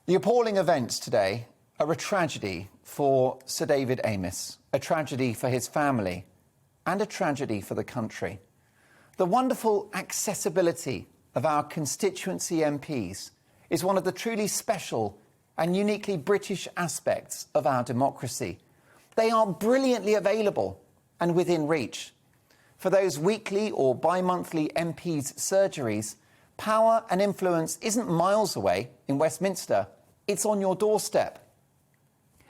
The appalling events today are a tragedy for Sir David Amess, a tragedy for his family, and a tragedy for the country. The wonderful accessibility of our constituency MPs is one of the truly special and uniquely British aspects of our democracy. They are brilliantly available and within reach. For those weekly or bi-monthly MPs' surgeries, power and influence isn't miles away in Westminster, it's on your doorstep.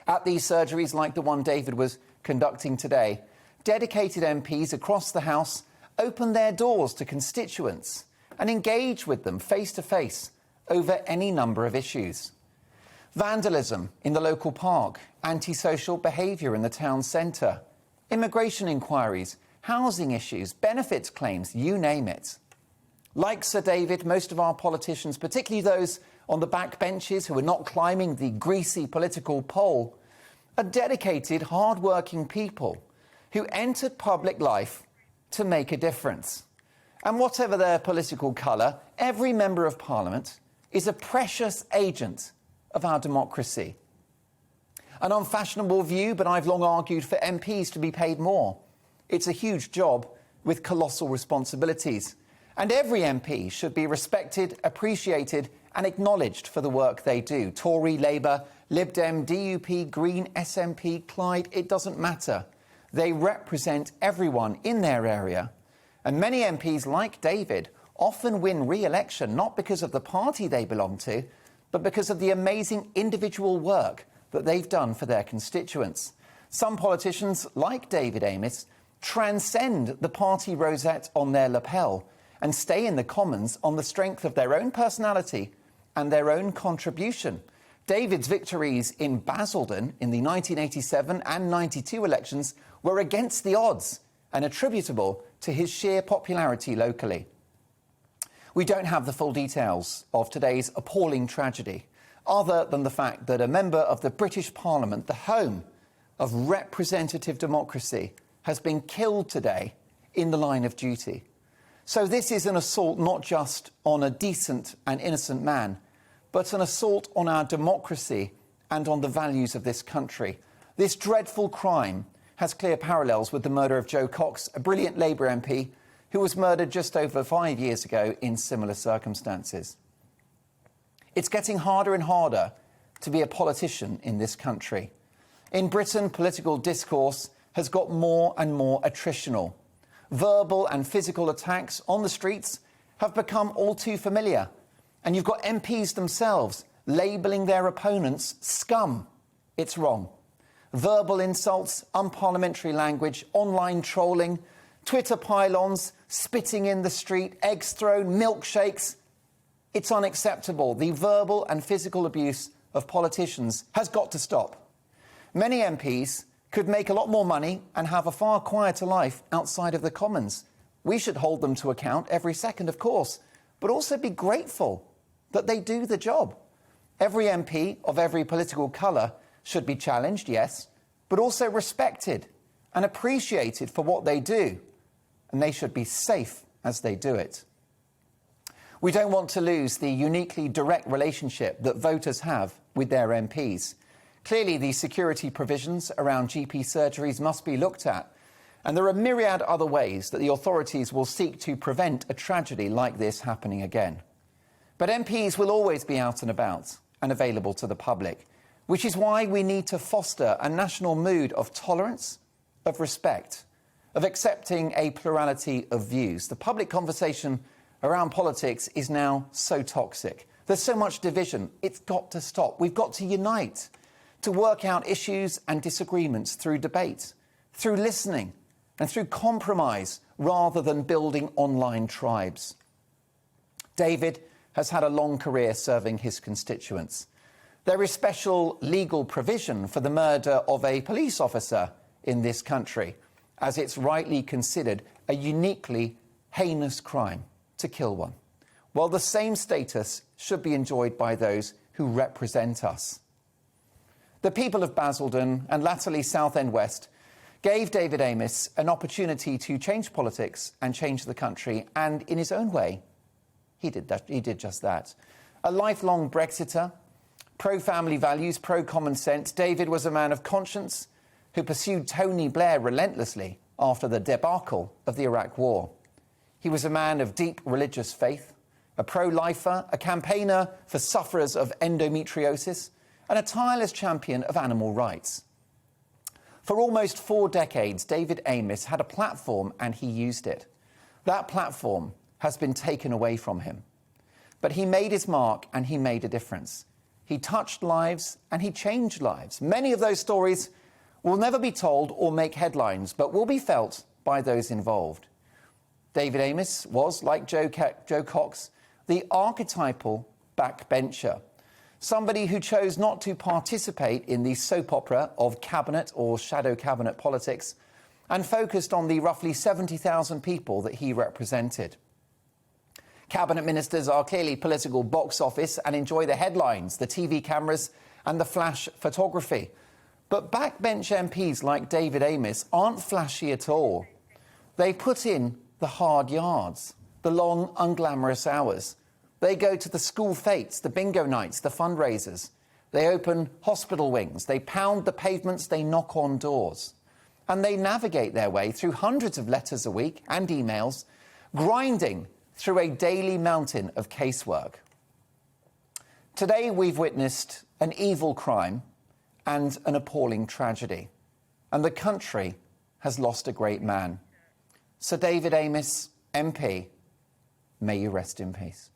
At these surgeries, like the one David was conducting today, dedicated MPs across the House open their doors to constituents and engage with them face-to-face over any number of issues. Vandalism in the local park, antisocial behaviour in the town centre, immigration inquiries, housing issues, benefits claims, you name it. Like Sir David, most of our politicians, particularly those on the backbenches who are not climbing the greasy political pole, are dedicated, hard-working people who entered public life to make a difference. And whatever their political colour, every member of Parliament is a precious agent of our democracy. An unfashionable view, but I've long argued for MPs to be paid more. It's a huge job with colossal responsibilities. And every MP should be respected, appreciated and acknowledged for the work they do. Tory, Labour, Lib Dem, DUP, Green, SNP, Clyde, it doesn't matter. They represent everyone in their area. And many MPs, like David, often win re-election not because of the party they belong to, but because of the amazing individual work that they've done for their constituents. Some politicians, like David Amess, transcend the party rosette on their lapel and stay in the Commons on the strength of their own personality and their own contribution. David's victories in Basildon in the 1987 and 92 elections were against the odds and attributable to his sheer popularity locally. We don't have the full details of today's appalling tragedy, other than the fact that a member of the British Parliament, the home of representative democracy, has been killed today in the line of duty. So this is an assault not just on a decent and innocent man, but an assault on our democracy and on the values of this country. This dreadful crime has clear parallels with the murder of Joe Cox, a brilliant Labour MP who was murdered just over 5 years ago in similar circumstances. It's getting harder and harder to be a politician in this country. In Britain, political discourse has got more and more attritional. Verbal and physical attacks on the streets have become all too familiar. And you've got MPs themselves labelling their opponents scum. It's wrong. Verbal insults, unparliamentary language, online trolling, Twitter pylons, spitting in the street, eggs thrown, milkshakes. It's unacceptable. The verbal and physical abuse of politicians has got to stop. Many MPs could make a lot more money and have a far quieter life outside of the Commons. We should hold them to account every second, of course, but also be grateful that they do the job. Every MP of every political colour should be challenged, yes, but also respected and appreciated for what they do. And they should be safe as they do it. We don't want to lose the uniquely direct relationship that voters have with their MPs. Clearly, the security provisions around GP surgeries must be looked at, and there are myriad other ways that the authorities will seek to prevent a tragedy like this happening again. But MPs will always be out and about and available to the public, which is why we need to foster a national mood of tolerance, of respect, of accepting a plurality of views. The public conversation around politics is now so toxic. There's so much division. It's got to stop. We've got to unite, to work out issues and disagreements through debate, through listening and through compromise rather than building online tribes. David has had a long career serving his constituents. There is special legal provision for the murder of a police officer in this country, as it's rightly considered a uniquely heinous crime to kill one. Well, the same status should be enjoyed by those who represent us. The people of Basildon and latterly Southend West gave David Amess an opportunity to change politics and change the country, and in his own way, he did just that. A lifelong Brexiter, Pro-family values, pro-common sense, David was a man of conscience who pursued Tony Blair relentlessly after the debacle of the Iraq War. He was a man of deep religious faith, a pro-lifer, a campaigner for sufferers of endometriosis, and a tireless champion of animal rights. For almost 4 decades, David Amess had a platform and he used it. That platform has been taken away from him. But he made his mark and he made a difference. He touched lives and he changed lives. Many of those stories will never be told or make headlines, but will be felt by those involved. David Amess was, like Joe Cox, the archetypal backbencher, somebody who chose not to participate in the soap opera of cabinet or shadow cabinet politics and focused on the roughly 70,000 people that he represented. Cabinet ministers are clearly political box office and enjoy the headlines, the TV cameras and the flash photography. But backbench MPs like David Amess aren't flashy at all. They put in the hard yards, the long, unglamorous hours. They go to the school fetes, the bingo nights, the fundraisers. They open hospital wings. They pound the pavements. They knock on doors. And they navigate their way through hundreds of letters a week and emails, grinding through a daily mountain of casework. Today, we've witnessed an evil crime and an appalling tragedy. And the country has lost a great man. Sir David Amess, MP, may you rest in peace.